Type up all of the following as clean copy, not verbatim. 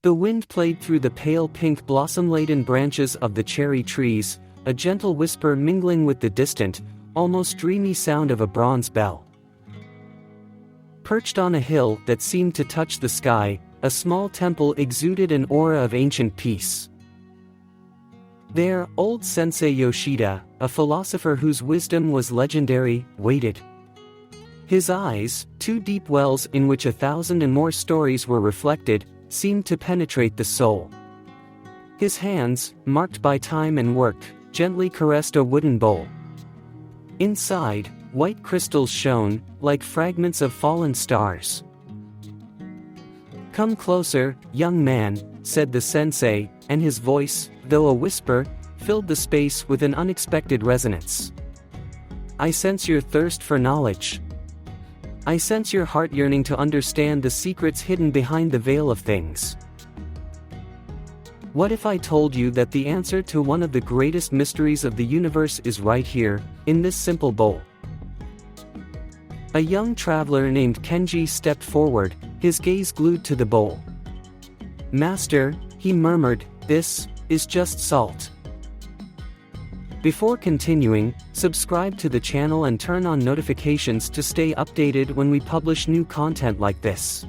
The wind played through the pale pink blossom-laden branches of the cherry trees, a gentle whisper mingling with the distant, almost dreamy sound of a bronze bell. Perched on a hill that seemed to touch the sky, a small temple exuded an aura of ancient peace. There, old Sensei Yoshida, a philosopher whose wisdom was legendary, waited. His eyes, two deep wells in which 1,000 and more stories were reflected, seemed to penetrate the soul. His hands, marked by time and work, gently caressed a wooden bowl. Inside, white crystals shone, like fragments of fallen stars. "Come closer, young man," said the sensei, and his voice, though a whisper, filled the space with an unexpected resonance. "I sense your thirst for knowledge. I sense your heart yearning to understand the secrets hidden behind the veil of things. What if I told you that the answer to one of the greatest mysteries of the universe is right here, in this simple bowl?" A young traveler named Kenji stepped forward, his gaze glued to the bowl. "Master," he murmured, "this is just salt." Before continuing, subscribe to the channel and turn on notifications to stay updated when we publish new content like this.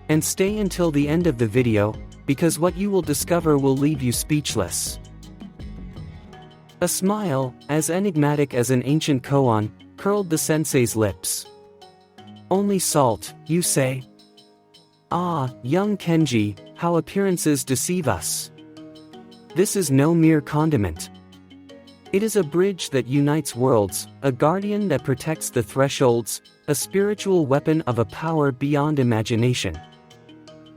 And stay until the end of the video, because what you will discover will leave you speechless. A smile, as enigmatic as an ancient koan, curled the sensei's lips. "Only salt, you say? Ah, young Kenji, how appearances deceive us. This is no mere condiment. It is a bridge that unites worlds, a guardian that protects the thresholds, a spiritual weapon of a power beyond imagination.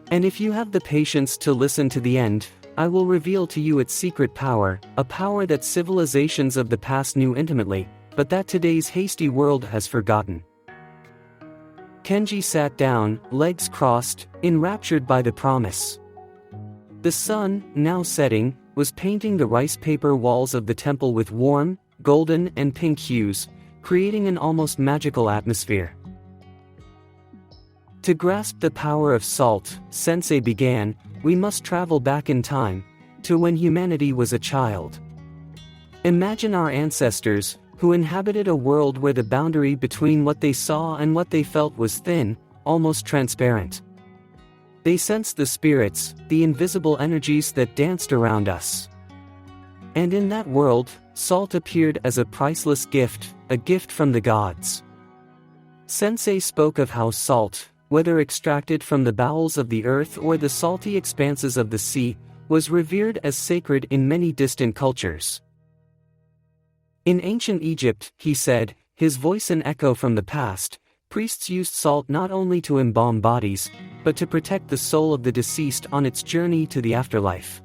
And if you have the patience to listen to the end, I will reveal to you its secret power, a power that civilizations of the past knew intimately, but that today's hasty world has forgotten." Kenji sat down, legs crossed, enraptured by the promise. The sun, now setting, was painting the rice paper walls of the temple with warm, golden and pink hues, creating an almost magical atmosphere. "To grasp the power of salt," Sensei began, "we must travel back in time, to when humanity was a child. Imagine our ancestors, who inhabited a world where the boundary between what they saw and what they felt was thin, almost transparent. They sensed the spirits, the invisible energies that danced around us. And in that world, salt appeared as a priceless gift, a gift from the gods." Sensei spoke of how salt, whether extracted from the bowels of the earth or the salty expanses of the sea, was revered as sacred in many distant cultures. In ancient Egypt, he said, his voice an echo from the past, priests used salt not only to embalm bodies, but to protect the soul of the deceased on its journey to the afterlife.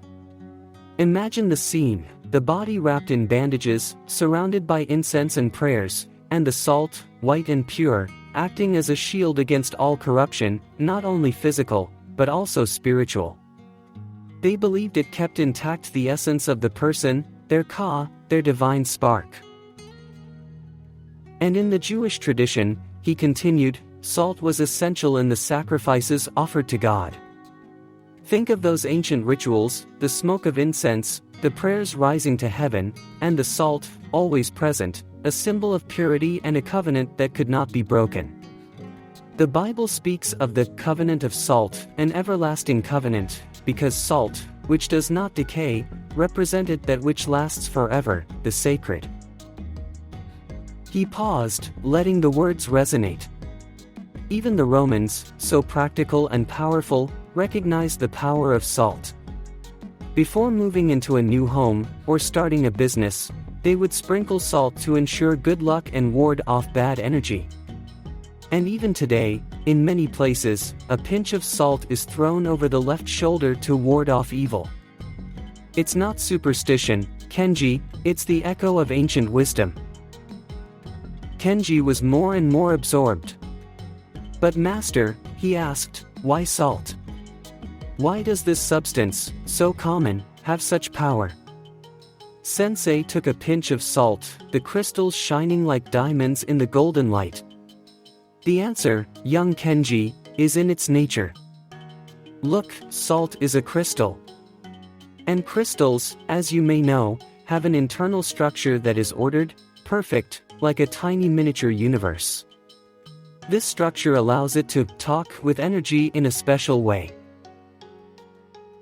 Imagine the scene, the body wrapped in bandages, surrounded by incense and prayers, and the salt, white and pure, acting as a shield against all corruption, not only physical, but also spiritual. They believed it kept intact the essence of the person, their ka, their divine spark. And in the Jewish tradition, he continued, salt was essential in the sacrifices offered to God. Think of those ancient rituals, the smoke of incense, the prayers rising to heaven, and the salt, always present, a symbol of purity and a covenant that could not be broken. The Bible speaks of the covenant of salt, an everlasting covenant, because salt, which does not decay, represented that which lasts forever, the sacred. He paused, letting the words resonate. Even the Romans, so practical and powerful, recognized the power of salt. Before moving into a new home, or starting a business, they would sprinkle salt to ensure good luck and ward off bad energy. And even today, in many places, a pinch of salt is thrown over the left shoulder to ward off evil. It's not superstition, Kenji, it's the echo of ancient wisdom. Kenji was more and more absorbed. But master, he asked, why salt? Why does this substance, so common, have such power? Sensei took a pinch of salt, the crystals shining like diamonds in the golden light. The answer, young Kenji, is in its nature. Look, salt is a crystal. And crystals, as you may know, have an internal structure that is ordered, perfect, like a tiny miniature universe. This structure allows it to talk with energy in a special way.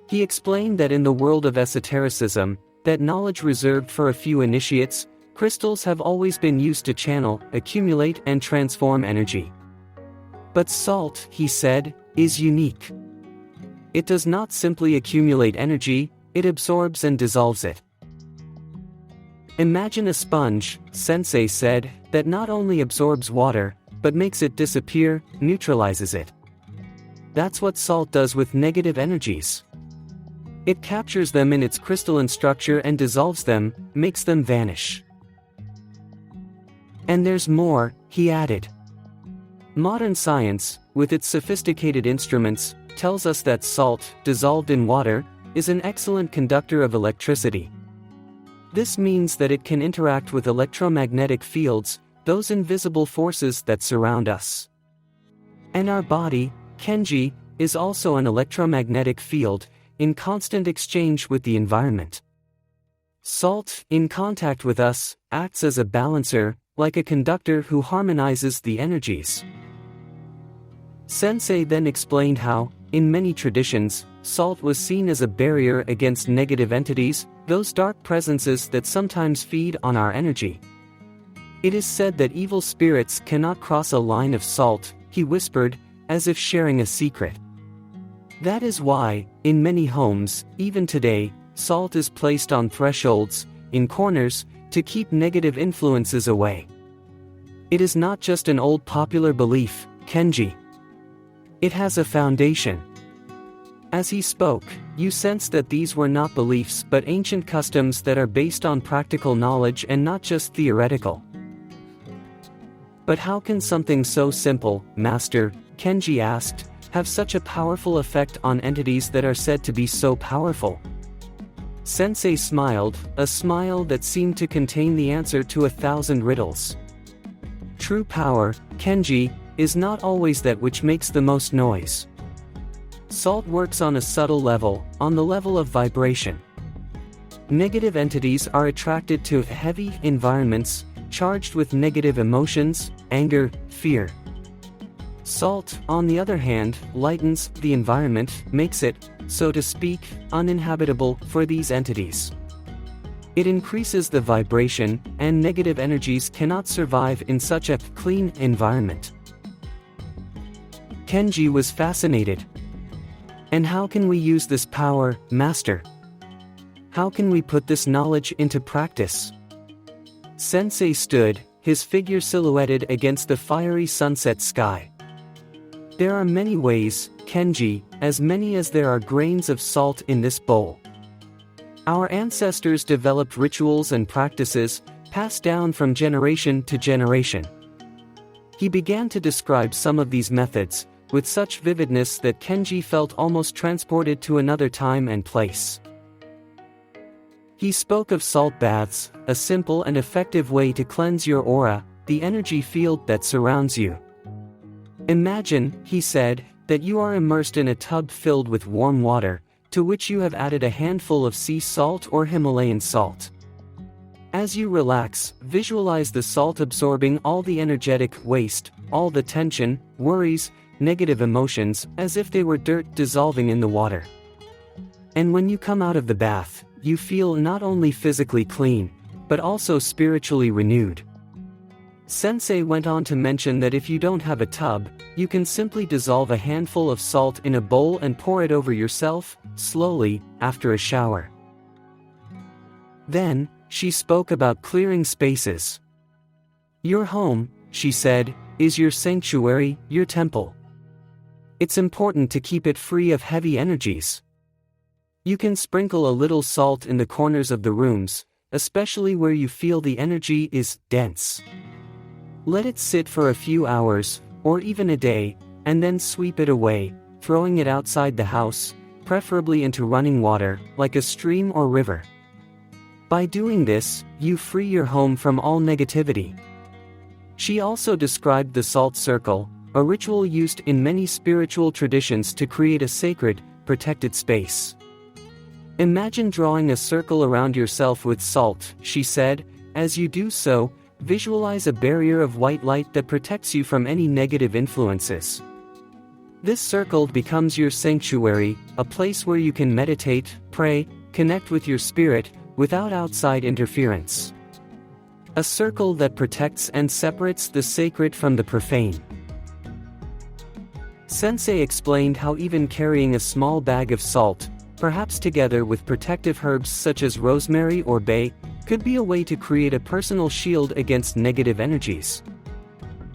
He explained that in the world of esotericism, that knowledge reserved for a few initiates, crystals have always been used to channel, accumulate and transform energy. But salt, he said, is unique. It does not simply accumulate energy, it absorbs and dissolves it. Imagine a sponge, Sensei said, that not only absorbs water, but makes it disappear, neutralizes it. That's what salt does with negative energies. It captures them in its crystalline structure and dissolves them, makes them vanish. And there's more, he added. Modern science, with its sophisticated instruments, tells us that salt, dissolved in water, is an excellent conductor of electricity. This means that it can interact with electromagnetic fields, those invisible forces that surround us. And our body, Kenji, is also an electromagnetic field, in constant exchange with the environment. Salt, in contact with us, acts as a balancer, like a conductor who harmonizes the energies. Sensei then explained how, in many traditions, salt was seen as a barrier against negative entities, those dark presences that sometimes feed on our energy. It is said that evil spirits cannot cross a line of salt, he whispered, as if sharing a secret. That is why, in many homes, even today, salt is placed on thresholds, in corners, to keep negative influences away. It is not just an old popular belief, Kenji. It has a foundation. As he spoke, you sensed that these were not beliefs but ancient customs that are based on practical knowledge and not just theoretical. But how can something so simple, Master, Kenji asked, have such a powerful effect on entities that are said to be so powerful? Sensei smiled, a smile that seemed to contain the answer to 1,000 riddles. True power, Kenji, is not always that which makes the most noise. Salt works on a subtle level, on the level of vibration. Negative entities are attracted to heavy environments, charged with negative emotions, anger, fear. Salt, on the other hand, lightens the environment, makes it, so to speak, uninhabitable for these entities. It increases the vibration, and negative energies cannot survive in such a clean environment. Kenji was fascinated. And how can we use this power, Master? How can we put this knowledge into practice? Sensei stood, his figure silhouetted against the fiery sunset sky. There are many ways, Kenji, as many as there are grains of salt in this bowl. Our ancestors developed rituals and practices, passed down from generation to generation. He began to describe some of these methods, with such vividness that Kenji felt almost transported to another time and place. He spoke of salt baths, a simple and effective way to cleanse your aura, the energy field that surrounds you. Imagine, he said, that you are immersed in a tub filled with warm water, to which you have added a handful of sea salt or Himalayan salt. As you relax, visualize the salt absorbing all the energetic waste, all the tension, worries, negative emotions, as if they were dirt dissolving in the water. And when you come out of the bath, you feel not only physically clean, but also spiritually renewed. Sensei went on to mention that if you don't have a tub, you can simply dissolve a handful of salt in a bowl and pour it over yourself, slowly, after a shower. Then, she spoke about clearing spaces. Your home, she said, is your sanctuary, your temple. It's important to keep it free of heavy energies. You can sprinkle a little salt in the corners of the rooms, especially where you feel the energy is dense. Let it sit for a few hours, or even a day, and then sweep it away, throwing it outside the house, preferably into running water, like a stream or river. By doing this, you free your home from all negativity. She also described the salt circle, a ritual used in many spiritual traditions to create a sacred, protected space. Imagine drawing a circle around yourself with salt, she said. As you do so, visualize a barrier of white light that protects you from any negative influences. This circle becomes your sanctuary, a place where you can meditate, pray, connect with your spirit, without outside interference. A circle that protects and separates the sacred from the profane. Sensei explained how even carrying a small bag of salt, perhaps together with protective herbs such as rosemary or bay, could be a way to create a personal shield against negative energies.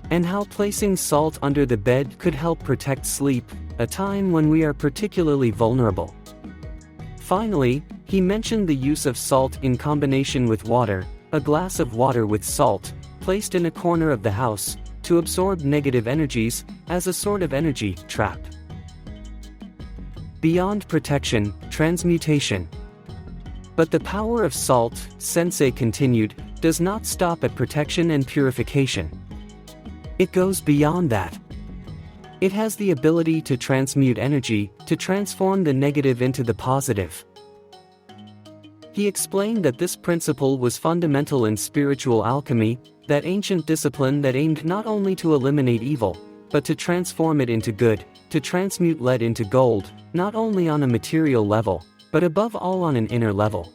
And how placing salt under the bed could help protect sleep, a time when we are particularly vulnerable. Finally, he mentioned the use of salt in combination with water, a glass of water with salt, placed in a corner of the house, to absorb negative energies, as a sort of energy trap. Beyond protection, transmutation. But the power of salt, Sensei continued, does not stop at protection and purification. It goes beyond that. It has the ability to transmute energy, to transform the negative into the positive. He explained that this principle was fundamental in spiritual alchemy, that ancient discipline that aimed not only to eliminate evil, but to transform it into good, to transmute lead into gold, not only on a material level, but above all on an inner level.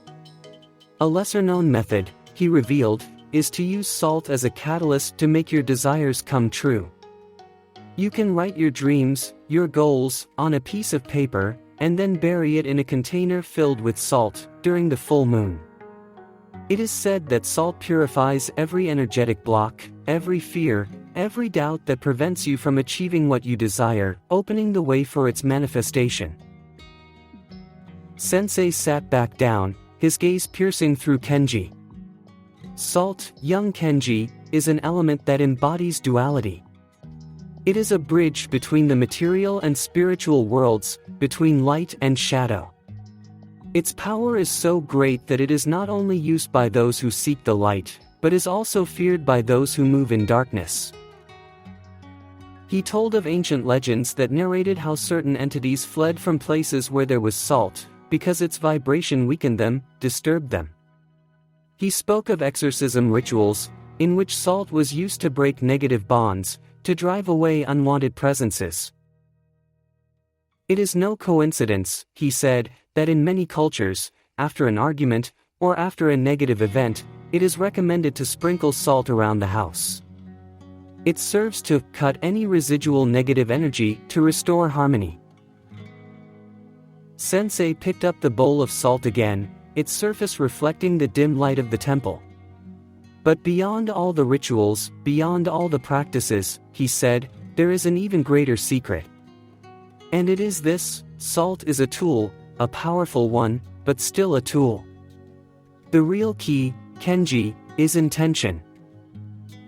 A lesser-known method, he revealed, is to use salt as a catalyst to make your desires come true. You can write your dreams, your goals, on a piece of paper, and then bury it in a container filled with salt, during the full moon. It is said that salt purifies every energetic block, every fear, every doubt that prevents you from achieving what you desire, opening the way for its manifestation. Sensei sat back down, his gaze piercing through Kenji. Salt, young Kenji, is an element that embodies duality. It is a bridge between the material and spiritual worlds, between light and shadow. Its power is so great that it is not only used by those who seek the light, but is also feared by those who move in darkness. He told of ancient legends that narrated how certain entities fled from places where there was salt, because its vibration weakened them, disturbed them. He spoke of exorcism rituals, in which salt was used to break negative bonds, to drive away unwanted presences. It is no coincidence, he said, that in many cultures, after an argument, or after a negative event, it is recommended to sprinkle salt around the house. It serves to cut any residual negative energy, to restore harmony. Sensei picked up the bowl of salt again, its surface reflecting the dim light of the temple. But beyond all the rituals, beyond all the practices, he said, there is an even greater secret. And it is this: salt is a tool, a powerful one, but still a tool. The real key, Kenji, is intention.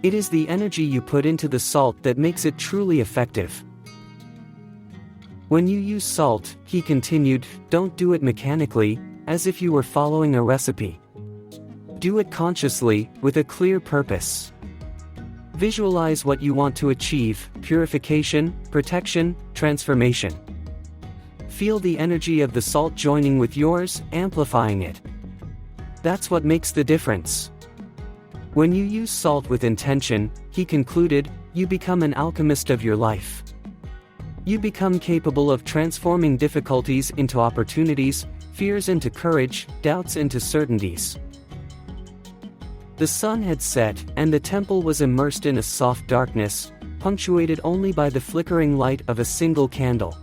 It is the energy you put into the salt that makes it truly effective. When you use salt, he continued, don't do it mechanically, as if you were following a recipe. Do it consciously, with a clear purpose. Visualize what you want to achieve: purification, protection, transformation. Feel the energy of the salt joining with yours, amplifying it. That's what makes the difference. When you use salt with intention, he concluded, you become an alchemist of your life. You become capable of transforming difficulties into opportunities, fears into courage, doubts into certainties. The sun had set, and the temple was immersed in a soft darkness, punctuated only by the flickering light of a single candle.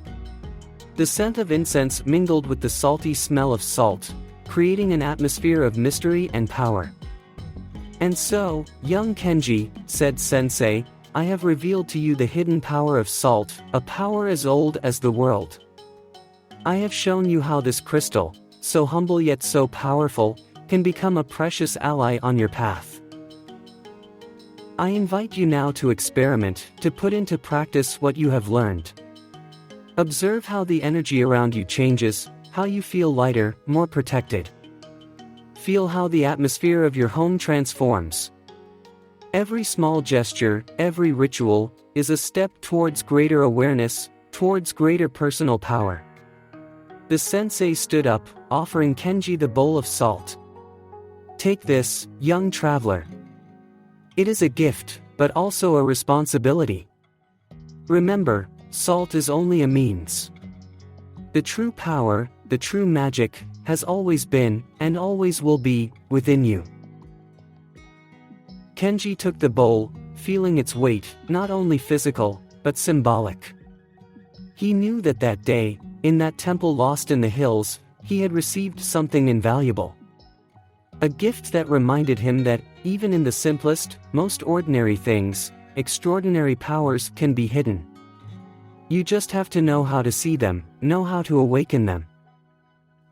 The scent of incense mingled with the salty smell of salt, creating an atmosphere of mystery and power. And so, young Kenji, said Sensei, I have revealed to you the hidden power of salt, a power as old as the world. I have shown you how this crystal, so humble yet so powerful, can become a precious ally on your path. I invite you now to experiment, to put into practice what you have learned. Observe how the energy around you changes, how you feel lighter, more protected. Feel how the atmosphere of your home transforms. Every small gesture, every ritual, is a step towards greater awareness, towards greater personal power. The sensei stood up, offering Kenji the bowl of salt. "Take this, young traveler. It is a gift, but also a responsibility. Remember, salt is only a means. The true power, the true magic, has always been, and always will be, within you." Kenji took the bowl, feeling its weight, not only physical, but symbolic. He knew that that day, in that temple lost in the hills, he had received something invaluable. A gift that reminded him that, even in the simplest, most ordinary things, extraordinary powers can be hidden. You just have to know how to see them, know how to awaken them.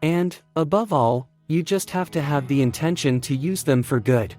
And, above all, you just have to have the intention to use them for good.